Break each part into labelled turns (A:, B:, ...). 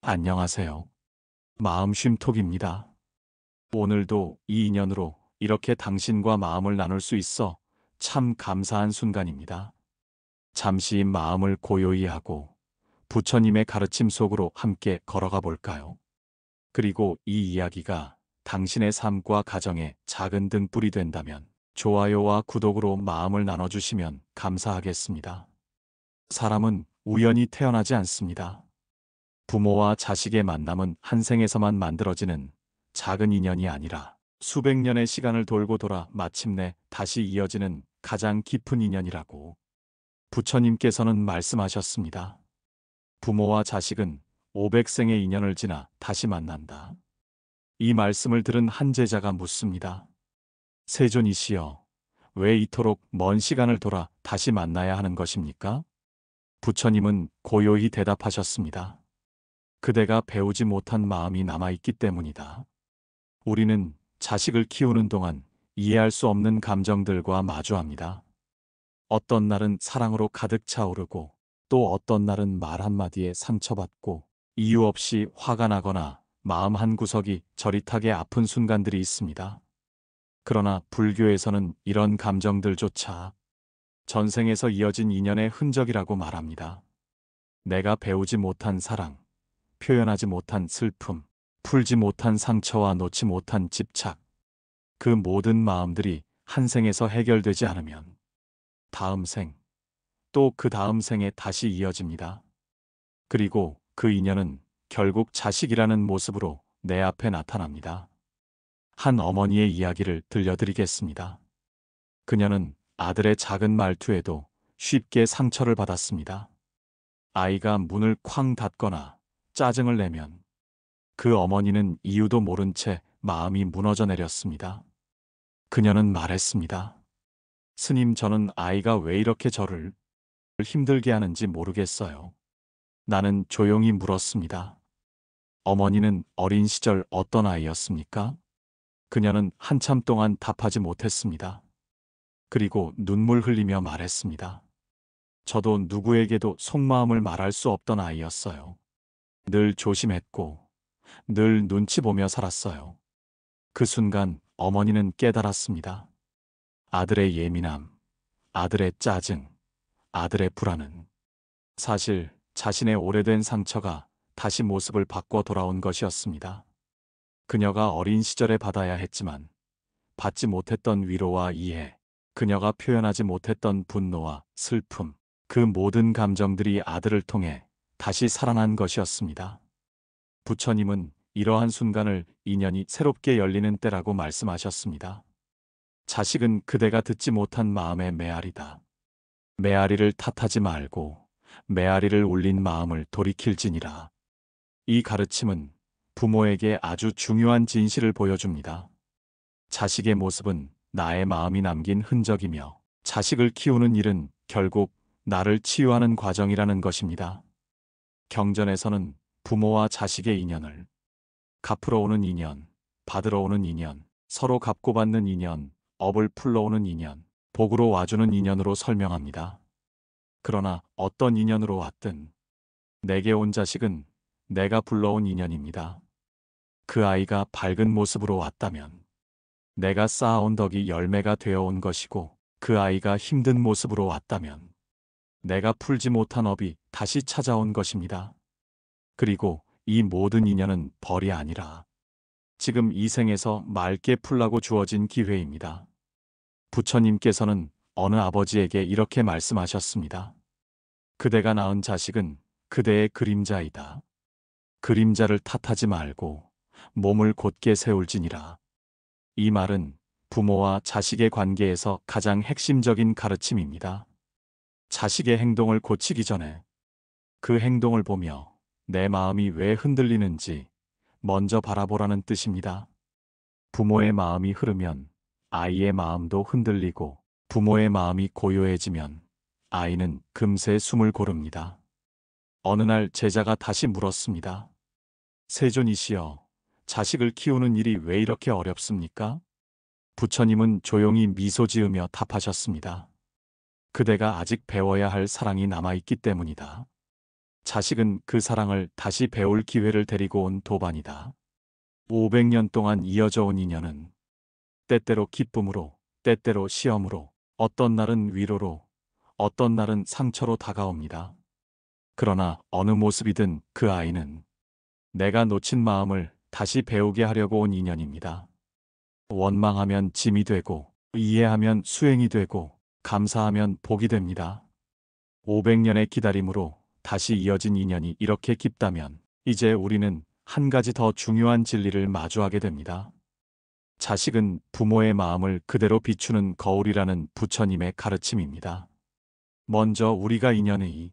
A: 안녕하세요. 마음 쉼톡입니다. 오늘도 이 인연으로 이렇게 당신과 마음을 나눌 수 있어 참 감사한 순간입니다. 잠시 마음을 고요히 하고 부처님의 가르침 속으로 함께 걸어가 볼까요? 그리고 이 이야기가 당신의 삶과 가정에 작은 등불이 된다면 좋아요와 구독으로 마음을 나눠주시면 감사하겠습니다. 사람은 우연히 태어나지 않습니다. 부모와 자식의 만남은 한 생에서만 만들어지는 작은 인연이 아니라 수백 년의 시간을 돌고 돌아 마침내 다시 이어지는 가장 깊은 인연이라고 부처님께서는 말씀하셨습니다. 부모와 자식은 500생의 인연을 지나 다시 만난다. 이 말씀을 들은 한 제자가 묻습니다. 세존이시여, 왜 이토록 먼 시간을 돌아 다시 만나야 하는 것입니까? 부처님은 고요히 대답하셨습니다. 그대가 배우지 못한 마음이 남아있기 때문이다. 우리는 자식을 키우는 동안 이해할 수 없는 감정들과 마주합니다. 어떤 날은 사랑으로 가득 차오르고 또 어떤 날은 말 한마디에 상처받고 이유 없이 화가 나거나 마음 한구석이 저릿하게 아픈 순간들이 있습니다. 그러나 불교에서는 이런 감정들조차 전생에서 이어진 인연의 흔적이라고 말합니다. 내가 배우지 못한 사랑, 표현하지 못한 슬픔, 풀지 못한 상처와 놓지 못한 집착, 그 모든 마음들이 한 생에서 해결되지 않으면 다음 생, 또 그 다음 생에 다시 이어집니다. 그리고 그 인연은 결국 자식이라는 모습으로 내 앞에 나타납니다. 한 어머니의 이야기를 들려드리겠습니다. 그녀는 아들의 작은 말투에도 쉽게 상처를 받았습니다. 아이가 문을 쾅 닫거나 짜증을 내면 그 어머니는 이유도 모른 채 마음이 무너져 내렸습니다. 그녀는 말했습니다. 스님, 저는 아이가 왜 이렇게 저를 힘들게 하는지 모르겠어요. 나는 조용히 물었습니다. 어머니는 어린 시절 어떤 아이였습니까? 그녀는 한참 동안 답하지 못했습니다. 그리고 눈물 흘리며 말했습니다. 저도 누구에게도 속마음을 말할 수 없던 아이였어요. 늘 조심했고 늘 눈치 보며 살았어요. 그 순간 어머니는 깨달았습니다. 아들의 예민함, 아들의 짜증, 아들의 불안은 사실 자신의 오래된 상처가 다시 모습을 바꿔 돌아온 것이었습니다. 그녀가 어린 시절에 받아야 했지만 받지 못했던 위로와 이해, 그녀가 표현하지 못했던 분노와 슬픔, 그 모든 감정들이 아들을 통해 다시 살아난 것이었습니다. 부처님은 이러한 순간을 인연이 새롭게 열리는 때라고 말씀하셨습니다. 자식은 그대가 듣지 못한 마음의 메아리다. 메아리를 탓하지 말고 메아리를 울린 마음을 돌이킬지니라. 이 가르침은 부모에게 아주 중요한 진실을 보여줍니다. 자식의 모습은 나의 마음이 남긴 흔적이며 자식을 키우는 일은 결국 나를 치유하는 과정이라는 것입니다. 경전에서는 부모와 자식의 인연을 갚으러 오는 인연, 받으러 오는 인연, 서로 갚고 받는 인연, 업을 풀러 오는 인연, 복으로 와주는 인연으로 설명합니다. 그러나 어떤 인연으로 왔든 내게 온 자식은 내가 불러온 인연입니다. 그 아이가 밝은 모습으로 왔다면 내가 쌓아온 덕이 열매가 되어 온 것이고, 그 아이가 힘든 모습으로 왔다면 내가 풀지 못한 업이 다시 찾아온 것입니다. 그리고 이 모든 인연은 벌이 아니라 지금 이 생에서 맑게 풀라고 주어진 기회입니다. 부처님께서는 어느 아버지에게 이렇게 말씀하셨습니다. 그대가 낳은 자식은 그대의 그림자이다. 그림자를 탓하지 말고 몸을 곧게 세울지니라. 이 말은 부모와 자식의 관계에서 가장 핵심적인 가르침입니다. 자식의 행동을 고치기 전에 그 행동을 보며 내 마음이 왜 흔들리는지 먼저 바라보라는 뜻입니다. 부모의 마음이 흐르면 아이의 마음도 흔들리고, 부모의 마음이 고요해지면 아이는 금세 숨을 고릅니다. 어느 날 제자가 다시 물었습니다. 세존이시여, 자식을 키우는 일이 왜 이렇게 어렵습니까? 부처님은 조용히 미소 지으며 답하셨습니다. 그대가 아직 배워야 할 사랑이 남아있기 때문이다. 자식은 그 사랑을 다시 배울 기회를 데리고 온 도반이다. 500년 동안 이어져 온 인연은 때때로 기쁨으로, 때때로 시험으로, 어떤 날은 위로로, 어떤 날은 상처로 다가옵니다. 그러나 어느 모습이든 그 아이는 내가 놓친 마음을 다시 배우게 하려고 온 인연입니다. 원망하면 짐이 되고, 이해하면 수행이 되고, 감사하면 복이 됩니다. 500년의 기다림으로 다시 이어진 인연이 이렇게 깊다면 이제 우리는 한 가지 더 중요한 진리를 마주하게 됩니다. 자식은 부모의 마음을 그대로 비추는 거울이라는 부처님의 가르침입니다. 먼저 우리가 인연의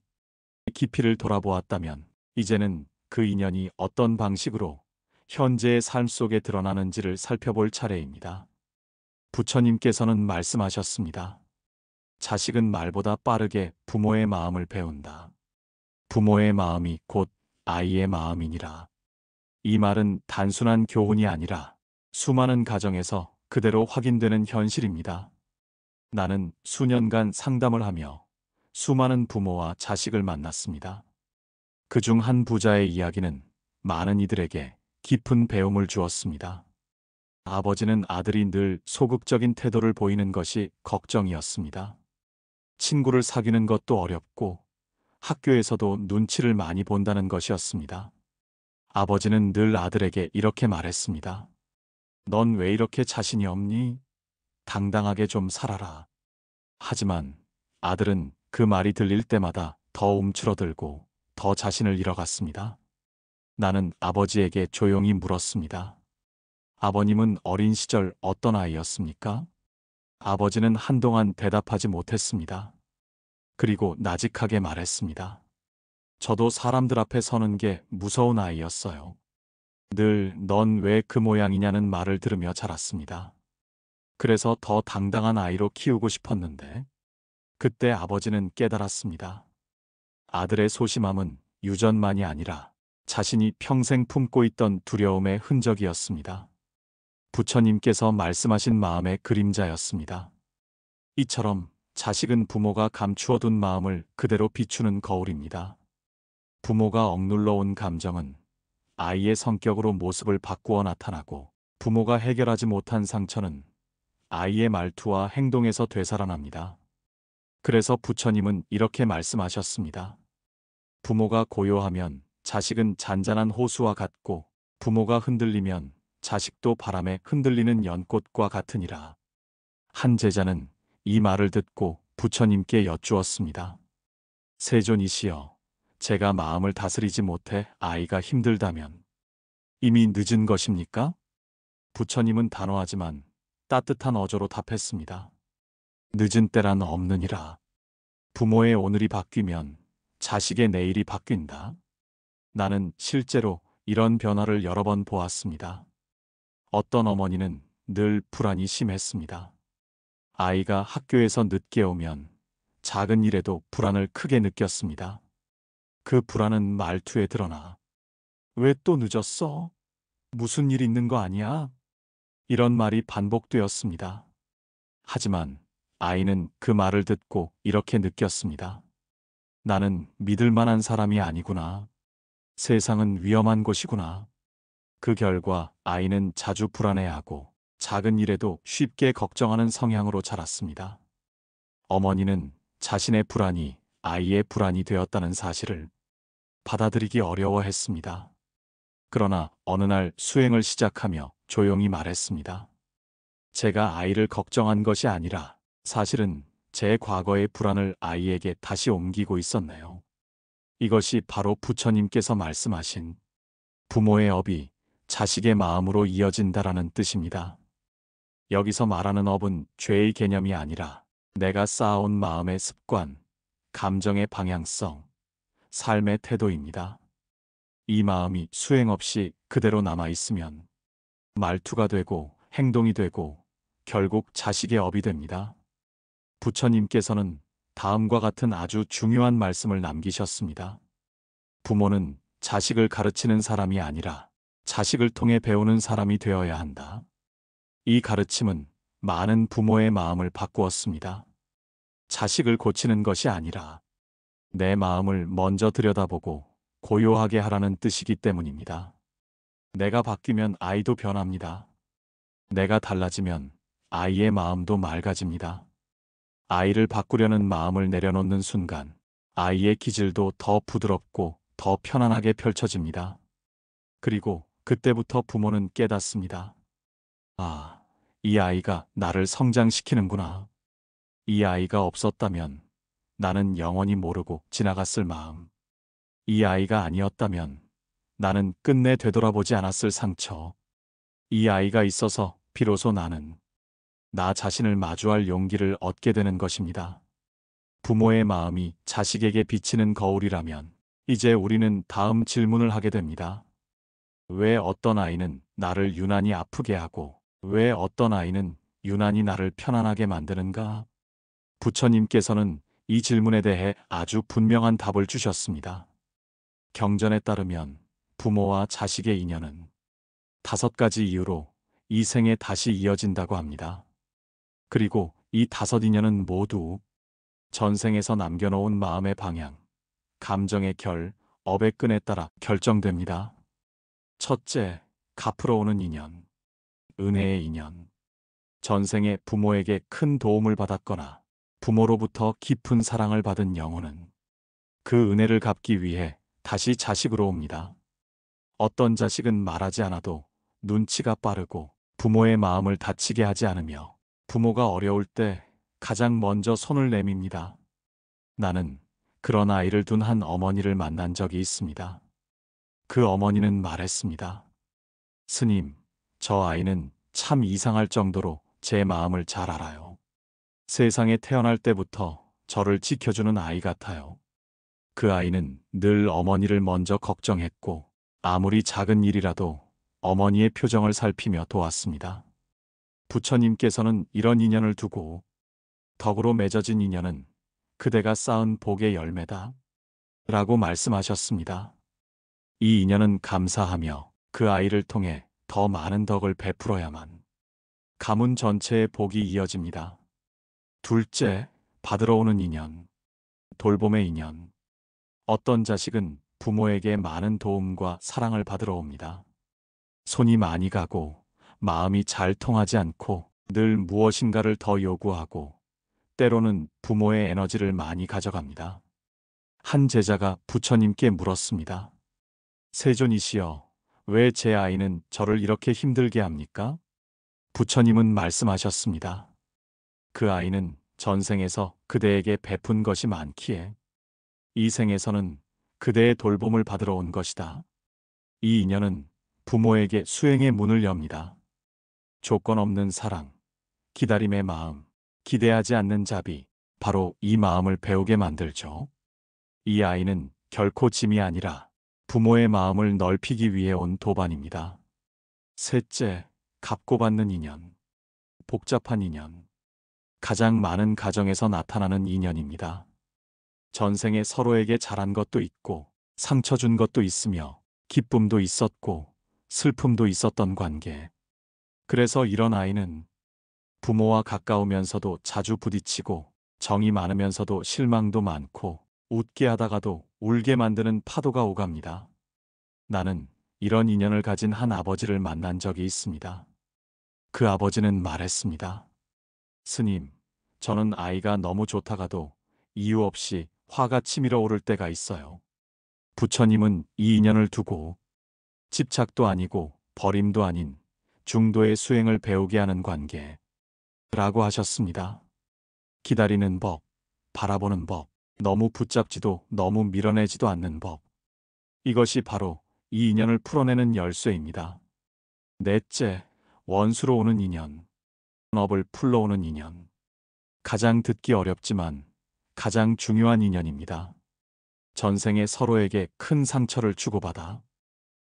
A: 깊이를 돌아보았다면 이제는 그 인연이 어떤 방식으로 현재의 삶 속에 드러나는지를 살펴볼 차례입니다. 부처님께서는 말씀하셨습니다. 자식은 말보다 빠르게 부모의 마음을 배운다. 부모의 마음이 곧 아이의 마음이니라. 이 말은 단순한 교훈이 아니라 수많은 가정에서 그대로 확인되는 현실입니다. 나는 수년간 상담을 하며 수많은 부모와 자식을 만났습니다. 그중 한 부자의 이야기는 많은 이들에게 깊은 배움을 주었습니다. 아버지는 아들이 늘 소극적인 태도를 보이는 것이 걱정이었습니다. 친구를 사귀는 것도 어렵고 학교에서도 눈치를 많이 본다는 것이었습니다. 아버지는 늘 아들에게 이렇게 말했습니다. 넌 왜 이렇게 자신이 없니? 당당하게 좀 살아라. 하지만 아들은 그 말이 들릴 때마다 더 움츠러들고 더 자신을 잃어갔습니다. 나는 아버지에게 조용히 물었습니다. 아버님은 어린 시절 어떤 아이였습니까? 아버지는 한동안 대답하지 못했습니다. 그리고 나직하게 말했습니다. 저도 사람들 앞에 서는 게 무서운 아이였어요. 늘 넌 왜 그 모양이냐는 말을 들으며 자랐습니다. 그래서 더 당당한 아이로 키우고 싶었는데 그때 아버지는 깨달았습니다. 아들의 소심함은 유전만이 아니라 자신이 평생 품고 있던 두려움의 흔적이었습니다. 부처님께서 말씀하신 마음의 그림자였습니다. 이처럼 자식은 부모가 감추어둔 마음을 그대로 비추는 거울입니다. 부모가 억눌러 온 감정은 아이의 성격으로 모습을 바꾸어 나타나고 부모가 해결하지 못한 상처는 아이의 말투와 행동에서 되살아납니다. 그래서 부처님은 이렇게 말씀하셨습니다. 부모가 고요하면 자식은 잔잔한 호수와 같고 부모가 흔들리면 자식도 바람에 흔들리는 연꽃과 같으니라. 한 제자는 이 말을 듣고 부처님께 여쭈었습니다. 세존이시여, 제가 마음을 다스리지 못해 아이가 힘들다면 이미 늦은 것입니까? 부처님은 단호하지만 따뜻한 어조로 답했습니다. 늦은 때란 없느니라. 부모의 오늘이 바뀌면 자식의 내일이 바뀐다. 나는 실제로 이런 변화를 여러 번 보았습니다. 어떤 어머니는 늘 불안이 심했습니다. 아이가 학교에서 늦게 오면 작은 일에도 불안을 크게 느꼈습니다. 그 불안은 말투에 드러나. 왜 또 늦었어? 무슨 일 있는 거 아니야? 이런 말이 반복되었습니다. 하지만 아이는 그 말을 듣고 이렇게 느꼈습니다. 나는 믿을 만한 사람이 아니구나. 세상은 위험한 곳이구나. 그 결과 아이는 자주 불안해하고 작은 일에도 쉽게 걱정하는 성향으로 자랐습니다. 어머니는 자신의 불안이 아이의 불안이 되었다는 사실을 받아들이기 어려워했습니다. 그러나 어느 날 수행을 시작하며 조용히 말했습니다. 제가 아이를 걱정한 것이 아니라 사실은 제 과거의 불안을 아이에게 다시 옮기고 있었네요. 이것이 바로 부처님께서 말씀하신 부모의 업이 자식의 마음으로 이어진다라는 뜻입니다. 여기서 말하는 업은 죄의 개념이 아니라 내가 쌓아온 마음의 습관, 감정의 방향성, 삶의 태도입니다. 이 마음이 수행 없이 그대로 남아있으면 말투가 되고 행동이 되고 결국 자식의 업이 됩니다. 부처님께서는 다음과 같은 아주 중요한 말씀을 남기셨습니다. 부모는 자식을 가르치는 사람이 아니라 자식을 통해 배우는 사람이 되어야 한다. 이 가르침은 많은 부모의 마음을 바꾸었습니다. 자식을 고치는 것이 아니라 내 마음을 먼저 들여다보고 고요하게 하라는 뜻이기 때문입니다. 내가 바뀌면 아이도 변합니다. 내가 달라지면 아이의 마음도 맑아집니다. 아이를 바꾸려는 마음을 내려놓는 순간 아이의 기질도 더 부드럽고 더 편안하게 펼쳐집니다. 그리고 그때부터 부모는 깨닫습니다. 아, 이 아이가 나를 성장시키는구나. 이 아이가 없었다면 나는 영원히 모르고 지나갔을 마음. 이 아이가 아니었다면 나는 끝내 되돌아보지 않았을 상처. 이 아이가 있어서 비로소 나는 나 자신을 마주할 용기를 얻게 되는 것입니다. 부모의 마음이 자식에게 비치는 거울이라면 이제 우리는 다음 질문을 하게 됩니다. 왜 어떤 아이는 나를 유난히 아프게 하고 왜 어떤 아이는 유난히 나를 편안하게 만드는가? 부처님께서는 이 질문에 대해 아주 분명한 답을 주셨습니다. 경전에 따르면 부모와 자식의 인연은 5가지 이유로 이 생에 다시 이어진다고 합니다. 그리고 이 5인연은 모두 전생에서 남겨놓은 마음의 방향, 감정의 결, 업의 끈에 따라 결정됩니다. 첫째, 갚으러 오는 인연, 은혜의 인연. 전생에 부모에게 큰 도움을 받았거나 부모로부터 깊은 사랑을 받은 영혼은 그 은혜를 갚기 위해 다시 자식으로 옵니다. 어떤 자식은 말하지 않아도 눈치가 빠르고 부모의 마음을 다치게 하지 않으며 부모가 어려울 때 가장 먼저 손을 내밉니다. 나는 그런 아이를 둔 한 어머니를 만난 적이 있습니다. 그 어머니는 말했습니다. 스님, 저 아이는 참 이상할 정도로 제 마음을 잘 알아요. 세상에 태어날 때부터 저를 지켜주는 아이 같아요. 그 아이는 늘 어머니를 먼저 걱정했고 아무리 작은 일이라도 어머니의 표정을 살피며 도왔습니다. 부처님께서는 이런 인연을 두고 덕으로 맺어진 인연은 그대가 쌓은 복의 열매다 라고 말씀하셨습니다. 이 인연은 감사하며 그 아이를 통해 더 많은 덕을 베풀어야만 가문 전체의 복이 이어집니다. 둘째, 받으러 오는 인연, 돌봄의 인연. 어떤 자식은 부모에게 많은 도움과 사랑을 받으러 옵니다. 손이 많이 가고 마음이 잘 통하지 않고 늘 무엇인가를 더 요구하고 때로는 부모의 에너지를 많이 가져갑니다. 한 제자가 부처님께 물었습니다. 세존이시여, 왜 제 아이는 저를 이렇게 힘들게 합니까? 부처님은 말씀하셨습니다. 그 아이는 전생에서 그대에게 베푼 것이 많기에 이 생에서는 그대의 돌봄을 받으러 온 것이다. 이 인연은 부모에게 수행의 문을 엽니다. 조건 없는 사랑, 기다림의 마음, 기대하지 않는 자비, 바로 이 마음을 배우게 만들죠. 이 아이는 결코 짐이 아니라 부모의 마음을 넓히기 위해 온 도반입니다. 셋째, 갚고 받는 인연. 복잡한 인연. 가장 많은 가정에서 나타나는 인연입니다. 전생에 서로에게 잘한 것도 있고 상처 준 것도 있으며 기쁨도 있었고 슬픔도 있었던 관계. 그래서 이런 아이는 부모와 가까우면서도 자주 부딪히고 정이 많으면서도 실망도 많고 웃게 하다가도 울게 만드는 파도가 오갑니다. 나는 이런 인연을 가진 한 아버지를 만난 적이 있습니다. 그 아버지는 말했습니다. 스님, 저는 아이가 너무 좋다가도 이유 없이 화가 치밀어 오를 때가 있어요. 부처님은 이 인연을 두고 집착도 아니고 버림도 아닌 중도의 수행을 배우게 하는 관계라고 하셨습니다. 기다리는 법, 바라보는 법, 너무 붙잡지도 너무 밀어내지도 않는 법. 이것이 바로 이 인연을 풀어내는 열쇠입니다. 넷째, 원수로 오는 인연, 업을 풀러오는 인연. 가장 듣기 어렵지만 가장 중요한 인연입니다. 전생에 서로에게 큰 상처를 주고받아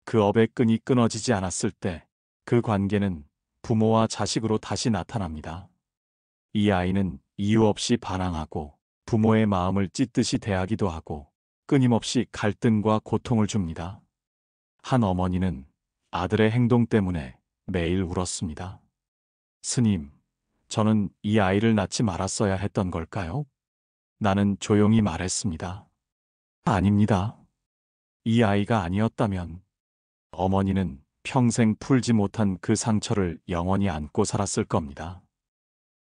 A: 그 업의 끈이 끊어지지 않았을 때 그 관계는 부모와 자식으로 다시 나타납니다. 이 아이는 이유 없이 반항하고 부모의 마음을 찢듯이 대하기도 하고 끊임없이 갈등과 고통을 줍니다. 한 어머니는 아들의 행동 때문에 매일 울었습니다. 스님, 저는 이 아이를 낳지 말았어야 했던 걸까요? 나는 조용히 말했습니다. 아닙니다. 이 아이가 아니었다면 어머니는 평생 풀지 못한 그 상처를 영원히 안고 살았을 겁니다.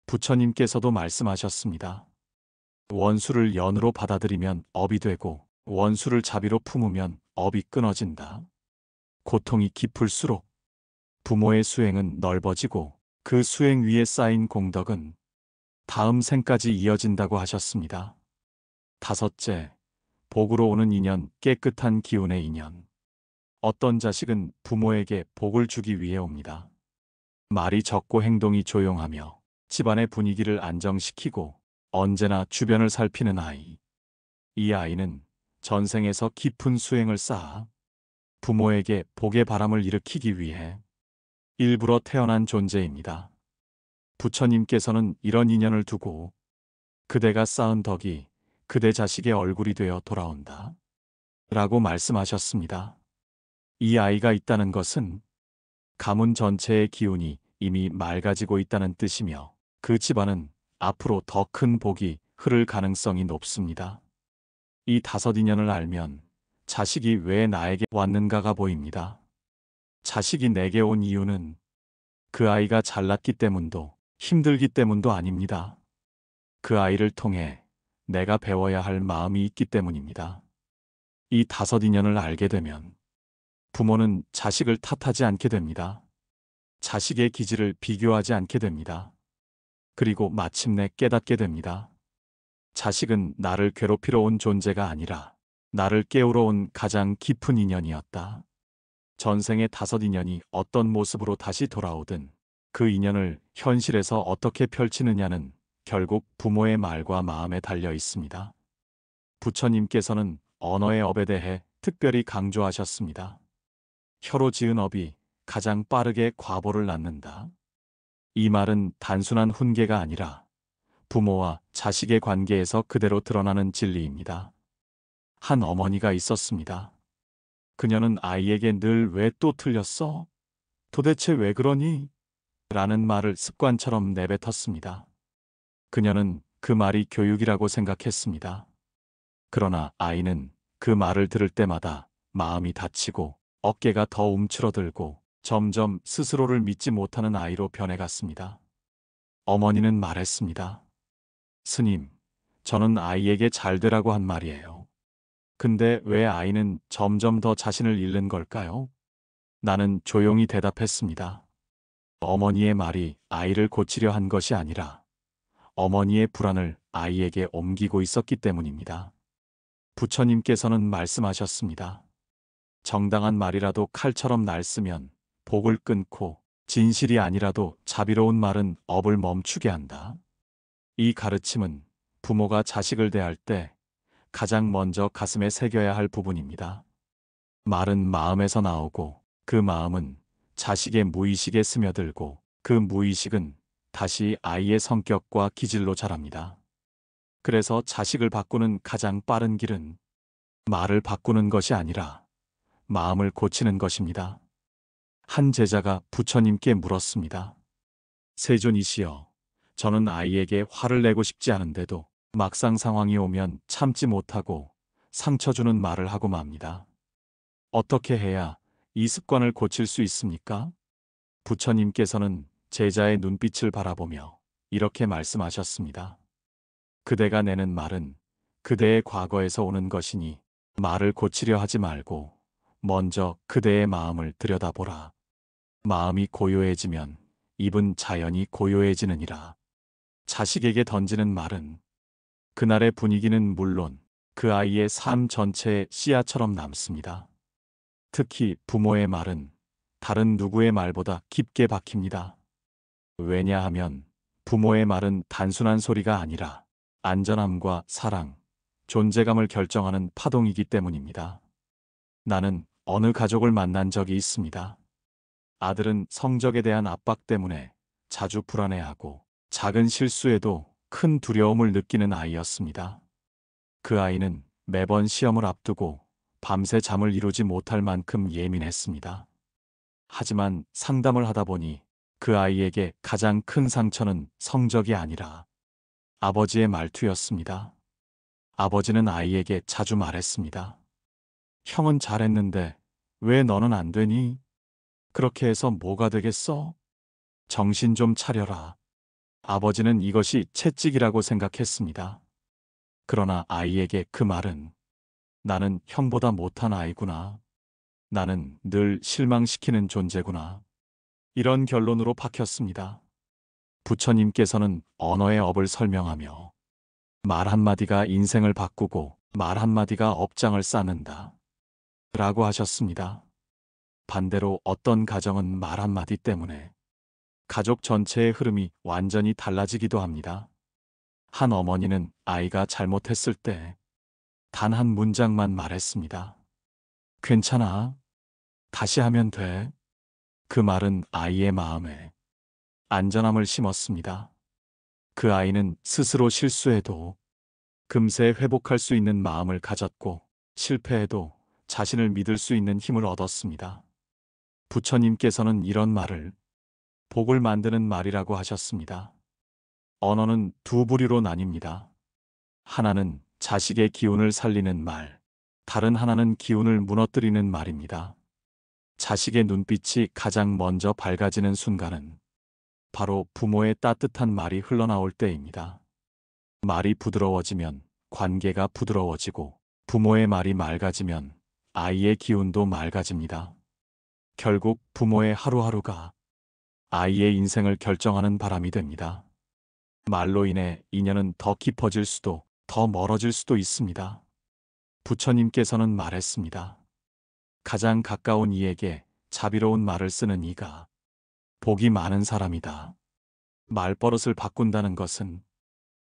A: 부처님께서도 말씀하셨습니다. 원수를 연으로 받아들이면 업이 되고 원수를 자비로 품으면 업이 끊어진다. 고통이 깊을수록 부모의 수행은 넓어지고 그 수행 위에 쌓인 공덕은 다음 생까지 이어진다고 하셨습니다. 다섯째, 복으로 오는 인연, 깨끗한 기운의 인연. 어떤 자식은 부모에게 복을 주기 위해 옵니다. 말이 적고 행동이 조용하며 집안의 분위기를 안정시키고 언제나 주변을 살피는 아이. 이 아이는 전생에서 깊은 수행을 쌓아 부모에게 복의 바람을 일으키기 위해 일부러 태어난 존재입니다. 부처님께서는 이런 인연을 두고 그대가 쌓은 덕이 그대 자식의 얼굴이 되어 돌아온다. 라고 말씀하셨습니다. 이 아이가 있다는 것은 가문 전체의 기운이 이미 맑아지고 있다는 뜻이며 그 집안은 앞으로 더 큰 복이 흐를 가능성이 높습니다. 이 다섯 인연을 알면 자식이 왜 나에게 왔는가가 보입니다. 자식이 내게 온 이유는 그 아이가 잘났기 때문도 힘들기 때문도 아닙니다. 그 아이를 통해 내가 배워야 할 마음이 있기 때문입니다. 이 다섯 인연을 알게 되면 부모는 자식을 탓하지 않게 됩니다. 자식의 기질을 비교하지 않게 됩니다. 그리고 마침내 깨닫게 됩니다. 자식은 나를 괴롭히러 온 존재가 아니라 나를 깨우러 온 가장 깊은 인연이었다. 전생의 다섯 인연이 어떤 모습으로 다시 돌아오든 그 인연을 현실에서 어떻게 펼치느냐는 결국 부모의 말과 마음에 달려 있습니다. 부처님께서는 언어의 업에 대해 특별히 강조하셨습니다. 혀로 지은 업이 가장 빠르게 과보를 낳는다. 이 말은 단순한 훈계가 아니라 부모와 자식의 관계에서 그대로 드러나는 진리입니다. 한 어머니가 있었습니다. 그녀는 아이에게 늘 왜 또 틀렸어? 도대체 왜 그러니? 라는 말을 습관처럼 내뱉었습니다. 그녀는 그 말이 교육이라고 생각했습니다. 그러나 아이는 그 말을 들을 때마다 마음이 다치고 어깨가 더 움츠러들고 점점 스스로를 믿지 못하는 아이로 변해갔습니다. 어머니는 말했습니다. 스님, 저는 아이에게 잘 되라고 한 말이에요. 근데 왜 아이는 점점 더 자신을 잃는 걸까요? 나는 조용히 대답했습니다. 어머니의 말이 아이를 고치려 한 것이 아니라 어머니의 불안을 아이에게 옮기고 있었기 때문입니다. 부처님께서는 말씀하셨습니다. 정당한 말이라도 칼처럼 날쓰면 복을 끊고 진실이 아니라도 자비로운 말은 업을 멈추게 한다. 이 가르침은 부모가 자식을 대할 때 가장 먼저 가슴에 새겨야 할 부분입니다. 말은 마음에서 나오고 그 마음은 자식의 무의식에 스며들고 그 무의식은 다시 아이의 성격과 기질로 자랍니다. 그래서 자식을 바꾸는 가장 빠른 길은 말을 바꾸는 것이 아니라 마음을 고치는 것입니다. 한 제자가 부처님께 물었습니다. 세존이시여, 저는 아이에게 화를 내고 싶지 않은데도 막상 상황이 오면 참지 못하고 상처 주는 말을 하고 맙니다. 어떻게 해야 이 습관을 고칠 수 있습니까? 부처님께서는 제자의 눈빛을 바라보며 이렇게 말씀하셨습니다. 그대가 내는 말은 그대의 과거에서 오는 것이니 말을 고치려 하지 말고 먼저 그대의 마음을 들여다보라. 마음이 고요해지면 입은 자연히 고요해지느니라. 자식에게 던지는 말은 그날의 분위기는 물론 그 아이의 삶 전체의 씨앗처럼 남습니다. 특히 부모의 말은 다른 누구의 말보다 깊게 박힙니다. 왜냐하면 부모의 말은 단순한 소리가 아니라 안전함과 사랑, 존재감을 결정하는 파동이기 때문입니다. 나는 어느 가족을 만난 적이 있습니다. 아들은 성적에 대한 압박 때문에 자주 불안해하고 작은 실수에도 큰 두려움을 느끼는 아이였습니다. 그 아이는 매번 시험을 앞두고 밤새 잠을 이루지 못할 만큼 예민했습니다. 하지만 상담을 하다 보니 그 아이에게 가장 큰 상처는 성적이 아니라 아버지의 말투였습니다. 아버지는 아이에게 자주 말했습니다. 형은 잘했는데 왜 너는 안 되니? 그렇게 해서 뭐가 되겠어? 정신 좀 차려라. 아버지는 이것이 채찍이라고 생각했습니다. 그러나 아이에게 그 말은 나는 형보다 못한 아이구나. 나는 늘 실망시키는 존재구나. 이런 결론으로 박혔습니다. 부처님께서는 언어의 업을 설명하며 말 한마디가 인생을 바꾸고 말 한마디가 업장을 쌓는다. 라고 하셨습니다. 반대로 어떤 가정은 말 한마디 때문에 가족 전체의 흐름이 완전히 달라지기도 합니다. 한 어머니는 아이가 잘못했을 때 단 한 문장만 말했습니다. 괜찮아. 다시 하면 돼. 그 말은 아이의 마음에 안전함을 심었습니다. 그 아이는 스스로 실수해도 금세 회복할 수 있는 마음을 가졌고 실패해도 자신을 믿을 수 있는 힘을 얻었습니다. 부처님께서는 이런 말을 복을 만드는 말이라고 하셨습니다. 언어는 두 부류로 나뉩니다. 하나는 자식의 기운을 살리는 말, 다른 하나는 기운을 무너뜨리는 말입니다. 자식의 눈빛이 가장 먼저 밝아지는 순간은 바로 부모의 따뜻한 말이 흘러나올 때입니다. 말이 부드러워지면 관계가 부드러워지고 부모의 말이 맑아지면 아이의 기운도 맑아집니다. 결국 부모의 하루하루가 아이의 인생을 결정하는 바람이 됩니다. 말로 인해 인연은 더 깊어질 수도 더 멀어질 수도 있습니다. 부처님께서는 말했습니다. 가장 가까운 이에게 자비로운 말을 쓰는 이가 복이 많은 사람이다. 말버릇을 바꾼다는 것은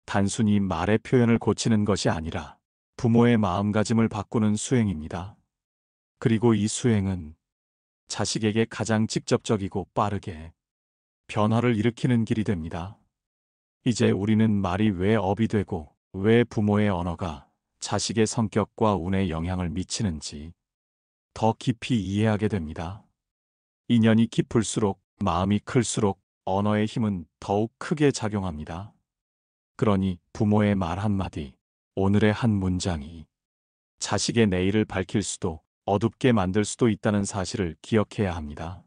A: 단순히 말의 표현을 고치는 것이 아니라 부모의 마음가짐을 바꾸는 수행입니다. 그리고 이 수행은 자식에게 가장 직접적이고 빠르게 변화를 일으키는 길이 됩니다. 이제 우리는 말이 왜 업이 되고 왜 부모의 언어가 자식의 성격과 운에 영향을 미치는지 더 깊이 이해하게 됩니다. 인연이 깊을수록 마음이 클수록 언어의 힘은 더욱 크게 작용합니다. 그러니 부모의 말 한마디, 오늘의 한 문장이 자식의 내일을 밝힐 수도 어둡게 만들 수도 있다는 사실을 기억해야 합니다.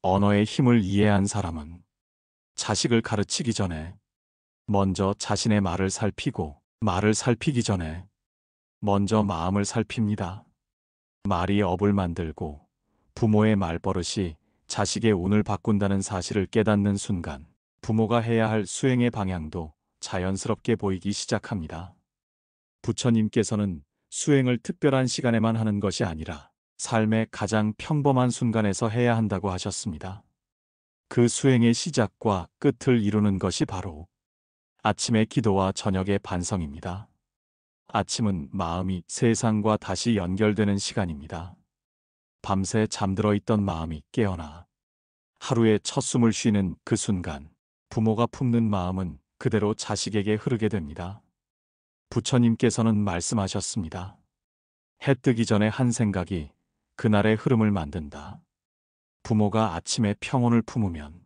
A: 언어의 힘을 이해한 사람은 자식을 가르치기 전에 먼저 자신의 말을 살피고 말을 살피기 전에 먼저 마음을 살핍니다. 말이 업을 만들고 부모의 말버릇이 자식의 운을 바꾼다는 사실을 깨닫는 순간 부모가 해야 할 수행의 방향도 자연스럽게 보이기 시작합니다. 부처님께서는 수행을 특별한 시간에만 하는 것이 아니라 삶의 가장 평범한 순간에서 해야 한다고 하셨습니다. 그 수행의 시작과 끝을 이루는 것이 바로 아침의 기도와 저녁의 반성입니다. 아침은 마음이 세상과 다시 연결되는 시간입니다. 밤새 잠들어 있던 마음이 깨어나 하루의 첫 숨을 쉬는 그 순간 부모가 품는 마음은 그대로 자식에게 흐르게 됩니다. 부처님께서는 말씀하셨습니다. 해 뜨기 전에 한 생각이 그날의 흐름을 만든다. 부모가 아침에 평온을 품으면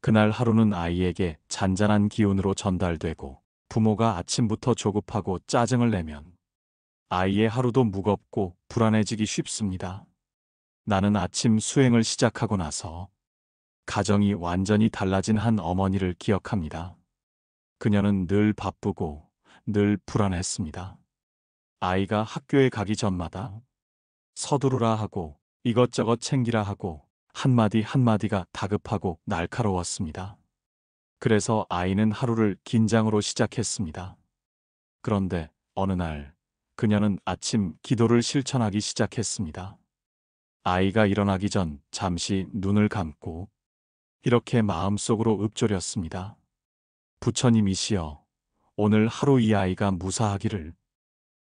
A: 그날 하루는 아이에게 잔잔한 기운으로 전달되고 부모가 아침부터 조급하고 짜증을 내면 아이의 하루도 무겁고 불안해지기 쉽습니다. 나는 아침 수행을 시작하고 나서 가정이 완전히 달라진 한 어머니를 기억합니다. 그녀는 늘 바쁘고 늘 불안했습니다. 아이가 학교에 가기 전마다 서두르라 하고 이것저것 챙기라 하고 한마디 한마디가 다급하고 날카로웠습니다. 그래서 아이는 하루를 긴장으로 시작했습니다. 그런데 어느 날 그녀는 아침 기도를 실천하기 시작했습니다. 아이가 일어나기 전 잠시 눈을 감고 이렇게 마음속으로 읊조렸습니다. 부처님이시여, 오늘 하루 이 아이가 무사하기를,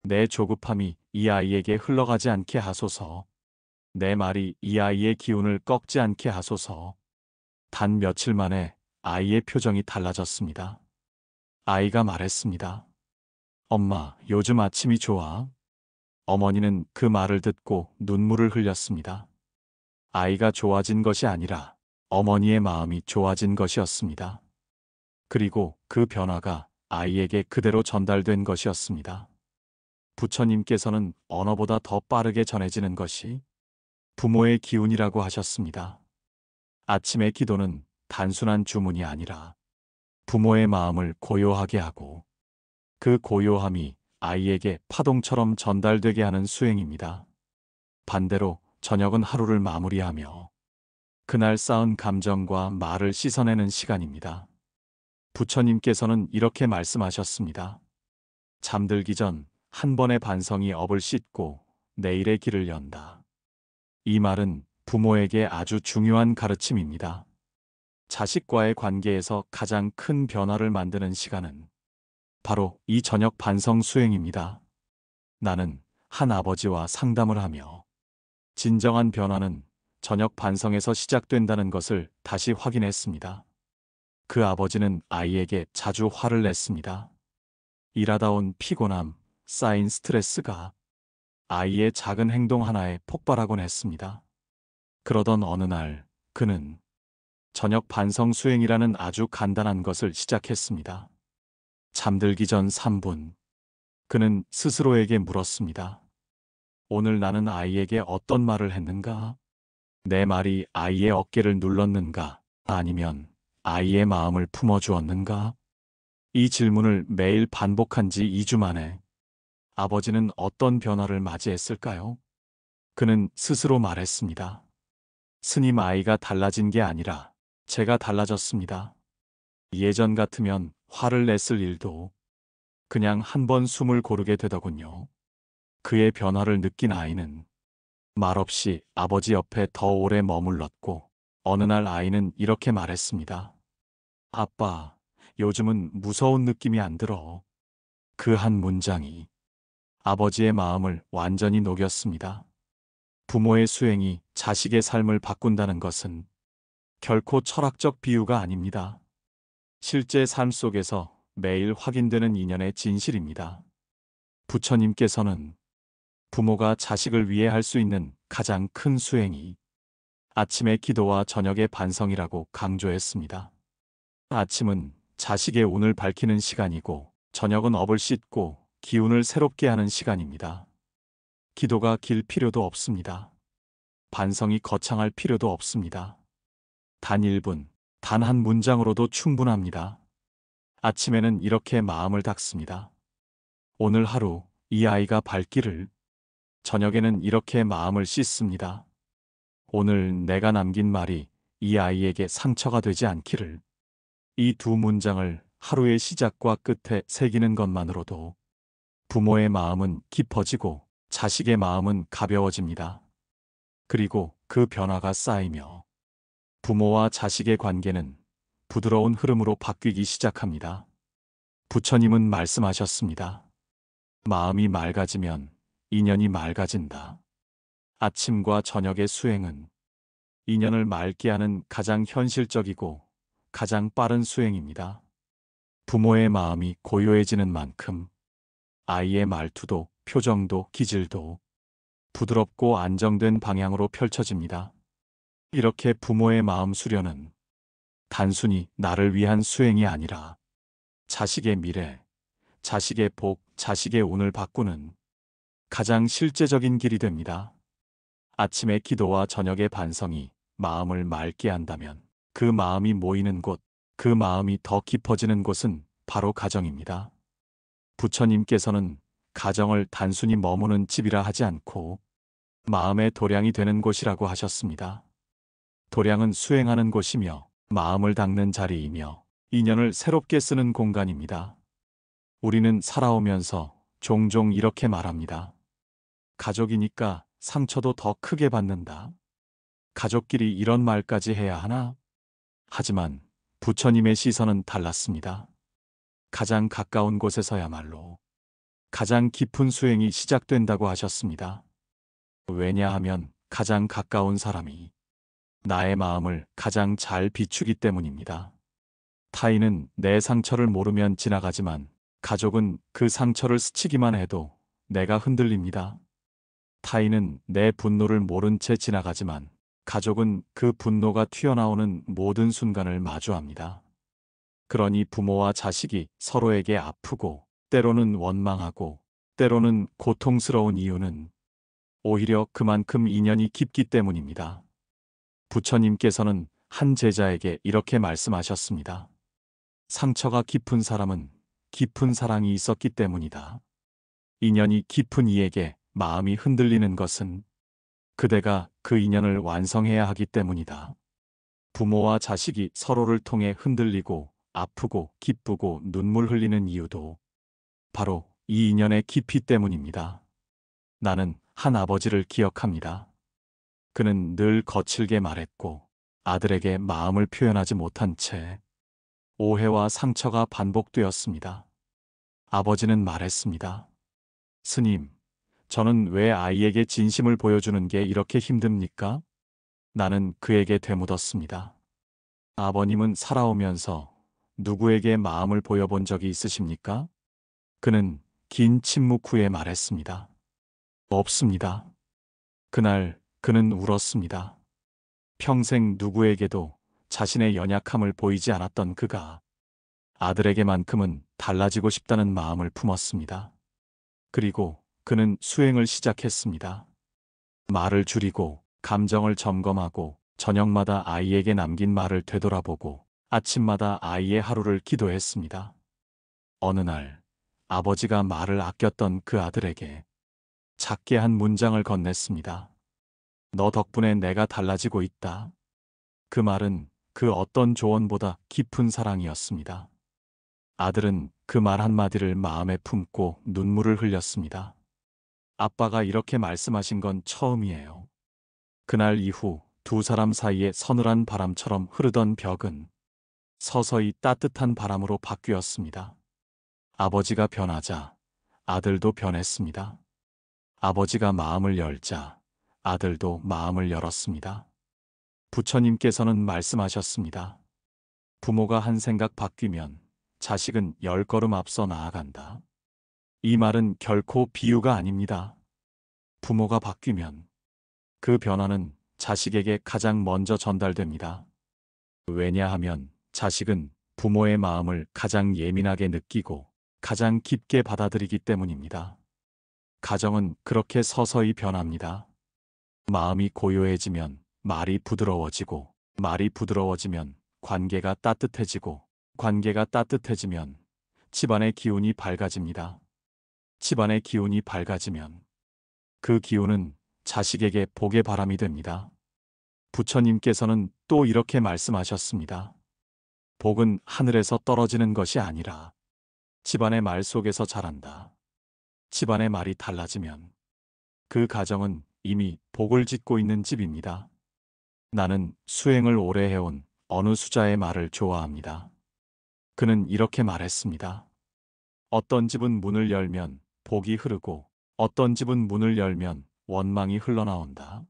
A: 내 조급함이 이 아이에게 흘러가지 않게 하소서, 내 말이 이 아이의 기운을 꺾지 않게 하소서. 단 며칠 만에 아이의 표정이 달라졌습니다. 아이가 말했습니다. 엄마, 요즘 아침이 좋아. 어머니는 그 말을 듣고 눈물을 흘렸습니다. 아이가 좋아진 것이 아니라 어머니의 마음이 좋아진 것이었습니다. 그리고 그 변화가 아이에게 그대로 전달된 것이었습니다. 부처님께서는 언어보다 더 빠르게 전해지는 것이 부모의 기운이라고 하셨습니다. 아침의 기도는 단순한 주문이 아니라 부모의 마음을 고요하게 하고 그 고요함이 아이에게 파동처럼 전달되게 하는 수행입니다. 반대로 저녁은 하루를 마무리하며 그날 쌓은 감정과 말을 씻어내는 시간입니다. 부처님께서는 이렇게 말씀하셨습니다. 잠들기 전 한 번의 반성이 업을 씻고 내일의 길을 연다. 이 말은 부모에게 아주 중요한 가르침입니다. 자식과의 관계에서 가장 큰 변화를 만드는 시간은 바로 이 저녁 반성 수행입니다. 나는 한 아버지와 상담을 하며 진정한 변화는 저녁 반성에서 시작된다는 것을 다시 확인했습니다. 그 아버지는 아이에게 자주 화를 냈습니다. 일하다 온 피곤함, 쌓인 스트레스가 아이의 작은 행동 하나에 폭발하곤 했습니다. 그러던 어느 날 그는 저녁 반성 수행이라는 아주 간단한 것을 시작했습니다. 잠들기 전 3분, 그는 스스로에게 물었습니다. 오늘 나는 아이에게 어떤 말을 했는가? 내 말이 아이의 어깨를 눌렀는가? 아니면 아이의 마음을 품어주었는가? 이 질문을 매일 반복한 지 2주 만에 아버지는 어떤 변화를 맞이했을까요? 그는 스스로 말했습니다. 스님, 아이가 달라진 게 아니라 제가 달라졌습니다. 예전 같으면 화를 냈을 일도 그냥 한 번 숨을 고르게 되더군요. 그의 변화를 느낀 아이는 말없이 아버지 옆에 더 오래 머물렀고 어느 날 아이는 이렇게 말했습니다. 아빠, 요즘은 무서운 느낌이 안 들어. 그 한 문장이 아버지의 마음을 완전히 녹였습니다. 부모의 수행이 자식의 삶을 바꾼다는 것은 결코 철학적 비유가 아닙니다. 실제 삶 속에서 매일 확인되는 인연의 진실입니다. 부처님께서는 부모가 자식을 위해 할 수 있는 가장 큰 수행이 아침의 기도와 저녁의 반성이라고 강조했습니다. 아침은 자식의 운을 밝히는 시간이고 저녁은 업을 씻고 기운을 새롭게 하는 시간입니다. 기도가 길 필요도 없습니다. 반성이 거창할 필요도 없습니다. 단 1분, 단 한 문장으로도 충분합니다. 아침에는 이렇게 마음을 닦습니다. 오늘 하루 이 아이가 밝기를. 저녁에는 이렇게 마음을 씻습니다. 오늘 내가 남긴 말이 이 아이에게 상처가 되지 않기를. 이 두 문장을 하루의 시작과 끝에 새기는 것만으로도 부모의 마음은 깊어지고 자식의 마음은 가벼워집니다. 그리고 그 변화가 쌓이며 부모와 자식의 관계는 부드러운 흐름으로 바뀌기 시작합니다. 부처님은 말씀하셨습니다. 마음이 맑아지면 인연이 맑아진다. 아침과 저녁의 수행은 인연을 맑게 하는 가장 현실적이고 가장 빠른 수행입니다. 부모의 마음이 고요해지는 만큼 아이의 말투도 표정도 기질도 부드럽고 안정된 방향으로 펼쳐집니다. 이렇게 부모의 마음 수련은 단순히 나를 위한 수행이 아니라 자식의 미래, 자식의 복, 자식의 운을 바꾸는 가장 실제적인 길이 됩니다. 아침의 기도와 저녁의 반성이 마음을 맑게 한다면 그 마음이 모이는 곳, 그 마음이 더 깊어지는 곳은 바로 가정입니다. 부처님께서는 가정을 단순히 머무는 집이라 하지 않고 마음의 도량이 되는 곳이라고 하셨습니다. 도량은 수행하는 곳이며 마음을 닦는 자리이며 인연을 새롭게 쓰는 공간입니다. 우리는 살아오면서 종종 이렇게 말합니다. 가족이니까 상처도 더 크게 받는다. 가족끼리 이런 말까지 해야 하나? 하지만 부처님의 시선은 달랐습니다. 가장 가까운 곳에서야말로 가장 깊은 수행이 시작된다고 하셨습니다. 왜냐하면 가장 가까운 사람이 나의 마음을 가장 잘 비추기 때문입니다. 타인은 내 상처를 모르면 지나가지만 가족은 그 상처를 스치기만 해도 내가 흔들립니다. 타인은 내 분노를 모른 채 지나가지만 가족은 그 분노가 튀어나오는 모든 순간을 마주합니다. 그러니 부모와 자식이 서로에게 아프고 때로는 원망하고 때로는 고통스러운 이유는 오히려 그만큼 인연이 깊기 때문입니다. 부처님께서는 한 제자에게 이렇게 말씀하셨습니다. 상처가 깊은 사람은 깊은 사랑이 있었기 때문이다. 인연이 깊은 이에게 마음이 흔들리는 것은 그대가 그 인연을 완성해야 하기 때문이다. 부모와 자식이 서로를 통해 흔들리고 아프고 기쁘고 눈물 흘리는 이유도 바로 이 인연의 깊이 때문입니다. 나는 한 아버지를 기억합니다. 그는 늘 거칠게 말했고 아들에게 마음을 표현하지 못한 채 오해와 상처가 반복되었습니다. 아버지는 말했습니다. 스님, 저는 왜 아이에게 진심을 보여주는 게 이렇게 힘듭니까? 나는 그에게 되묻었습니다. 아버님은 살아오면서 누구에게 마음을 보여본 적이 있으십니까? 그는 긴 침묵 후에 말했습니다. 없습니다. 그날 그는 울었습니다. 평생 누구에게도 자신의 연약함을 보이지 않았던 그가 아들에게만큼은 달라지고 싶다는 마음을 품었습니다. 그리고 그는 수행을 시작했습니다. 말을 줄이고 감정을 점검하고 저녁마다 아이에게 남긴 말을 되돌아보고 아침마다 아이의 하루를 기도했습니다. 어느 날 아버지가 말을 아꼈던 그 아들에게 작게 한 문장을 건넸습니다. 너 덕분에 내가 달라지고 있다. 그 말은 그 어떤 조언보다 깊은 사랑이었습니다. 아들은 그 말 한마디를 마음에 품고 눈물을 흘렸습니다. 아빠가 이렇게 말씀하신 건 처음이에요. 그날 이후 두 사람 사이에 서늘한 바람처럼 흐르던 벽은 서서히 따뜻한 바람으로 바뀌었습니다. 아버지가 변하자 아들도 변했습니다. 아버지가 마음을 열자 아들도 마음을 열었습니다. 부처님께서는 말씀하셨습니다. 부모가 한 생각 바뀌면 자식은 10걸음 앞서 나아간다. 이 말은 결코 비유가 아닙니다. 부모가 바뀌면 그 변화는 자식에게 가장 먼저 전달됩니다. 왜냐하면 자식은 부모의 마음을 가장 예민하게 느끼고 가장 깊게 받아들이기 때문입니다. 가정은 그렇게 서서히 변합니다. 마음이 고요해지면 말이 부드러워지고, 말이 부드러워지면 관계가 따뜻해지고, 관계가 따뜻해지면 집안의 기운이 밝아집니다. 집안의 기운이 밝아지면 그 기운은 자식에게 복의 바람이 됩니다. 부처님께서는 또 이렇게 말씀하셨습니다. 복은 하늘에서 떨어지는 것이 아니라 집안의 말 속에서 자란다. 집안의 말이 달라지면 그 가정은 이미 복을 짓고 있는 집입니다. 나는 수행을 오래 해온 어느 수자의 말을 좋아합니다. 그는 이렇게 말했습니다. 어떤 집은 문을 열면 복이 흐르고 어떤 집은 문을 열면 원망이 흘러나온다.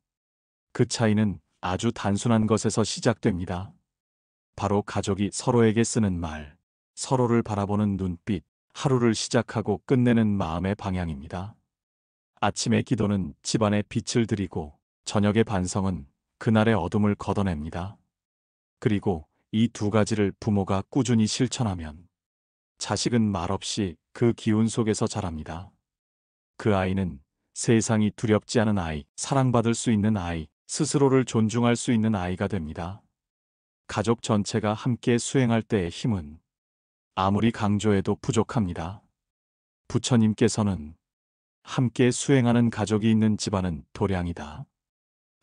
A: 그 차이는 아주 단순한 것에서 시작됩니다. 바로 가족이 서로에게 쓰는 말, 서로를 바라보는 눈빛, 하루를 시작하고 끝내는 마음의 방향입니다. 아침의 기도는 집안에 빛을 드리고 저녁의 반성은 그날의 어둠을 걷어냅니다. 그리고 이 두 가지를 부모가 꾸준히 실천하면 자식은 말없이 그 기운 속에서 자랍니다. 그 아이는 세상이 두렵지 않은 아이, 사랑받을 수 있는 아이, 스스로를 존중할 수 있는 아이가 됩니다. 가족 전체가 함께 수행할 때의 힘은 아무리 강조해도 부족합니다. 부처님께서는 함께 수행하는 가족이 있는 집안은 도량이다.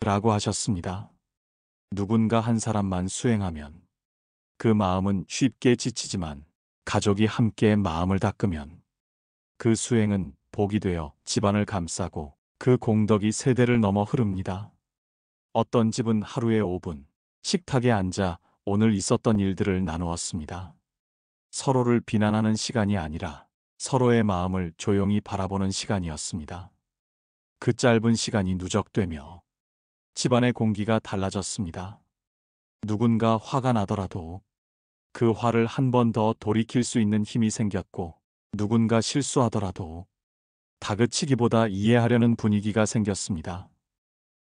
A: 라고 하셨습니다. 누군가 한 사람만 수행하면 그 마음은 쉽게 지치지만 가족이 함께 마음을 닦으면 그 수행은 복이 되어 집안을 감싸고 그 공덕이 세대를 넘어 흐릅니다. 어떤 집은 하루에 5분 식탁에 앉아 오늘 있었던 일들을 나누었습니다. 서로를 비난하는 시간이 아니라 서로의 마음을 조용히 바라보는 시간이었습니다. 그 짧은 시간이 누적되며 집안의 공기가 달라졌습니다. 누군가 화가 나더라도 그 화를 한 번 더 돌이킬 수 있는 힘이 생겼고 누군가 실수하더라도 다그치기보다 이해하려는 분위기가 생겼습니다.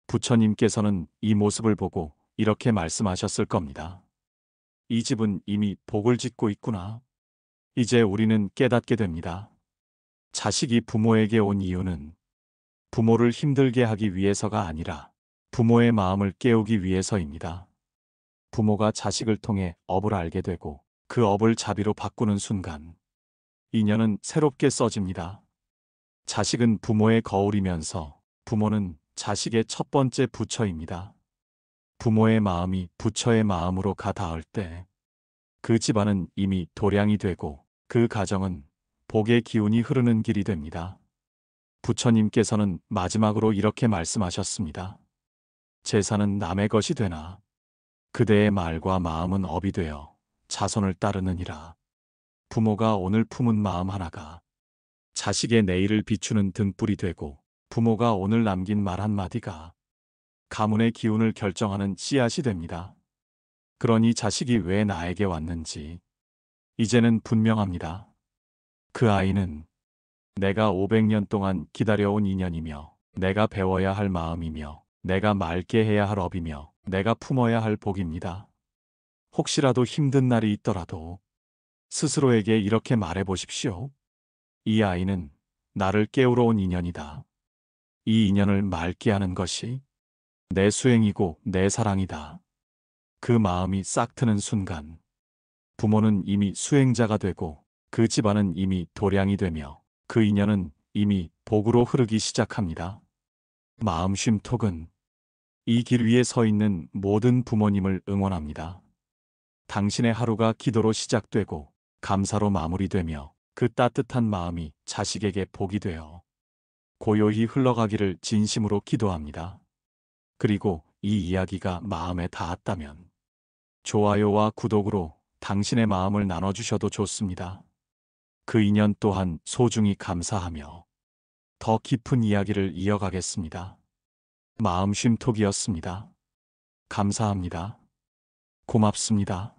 A: 부처님께서는 이 모습을 보고 이렇게 말씀하셨을 겁니다. 이 집은 이미 복을 짓고 있구나. 이제 우리는 깨닫게 됩니다. 자식이 부모에게 온 이유는 부모를 힘들게 하기 위해서가 아니라 부모의 마음을 깨우기 위해서입니다. 부모가 자식을 통해 업을 알게 되고 그 업을 자비로 바꾸는 순간 인연은 새롭게 써집니다. 자식은 부모의 거울이면서 부모는 자식의 첫 번째 부처입니다. 부모의 마음이 부처의 마음으로 가 닿을 때 그 집안은 이미 도량이 되고 그 가정은 복의 기운이 흐르는 길이 됩니다. 부처님께서는 마지막으로 이렇게 말씀하셨습니다. 재산은 남의 것이 되나 그대의 말과 마음은 업이 되어 자손을 따르느니라. 부모가 오늘 품은 마음 하나가 자식의 내일을 비추는 등불이 되고 부모가 오늘 남긴 말 한마디가 가문의 기운을 결정하는 씨앗이 됩니다. 그러니 자식이 왜 나에게 왔는지 이제는 분명합니다. 그 아이는 내가 500년 동안 기다려온 인연이며 내가 배워야 할 마음이며 내가 맑게 해야 할 업이며 내가 품어야 할 복입니다. 혹시라도 힘든 날이 있더라도 스스로에게 이렇게 말해 보십시오. 이 아이는 나를 깨우러 온 인연이다. 이 인연을 맑게 하는 것이 내 수행이고 내 사랑이다. 그 마음이 싹 트는 순간 부모는 이미 수행자가 되고 그 집안은 이미 도량이 되며 그 인연은 이미 복으로 흐르기 시작합니다. 마음쉼톡은 이 길 위에 서 있는 모든 부모님을 응원합니다. 당신의 하루가 기도로 시작되고 감사로 마무리되며 그 따뜻한 마음이 자식에게 복이 되어 고요히 흘러가기를 진심으로 기도합니다. 그리고 이 이야기가 마음에 닿았다면 좋아요와 구독으로 당신의 마음을 나눠주셔도 좋습니다. 그 인연 또한 소중히 감사하며 더 깊은 이야기를 이어가겠습니다. 마음쉼톡이었습니다. 감사합니다. 고맙습니다.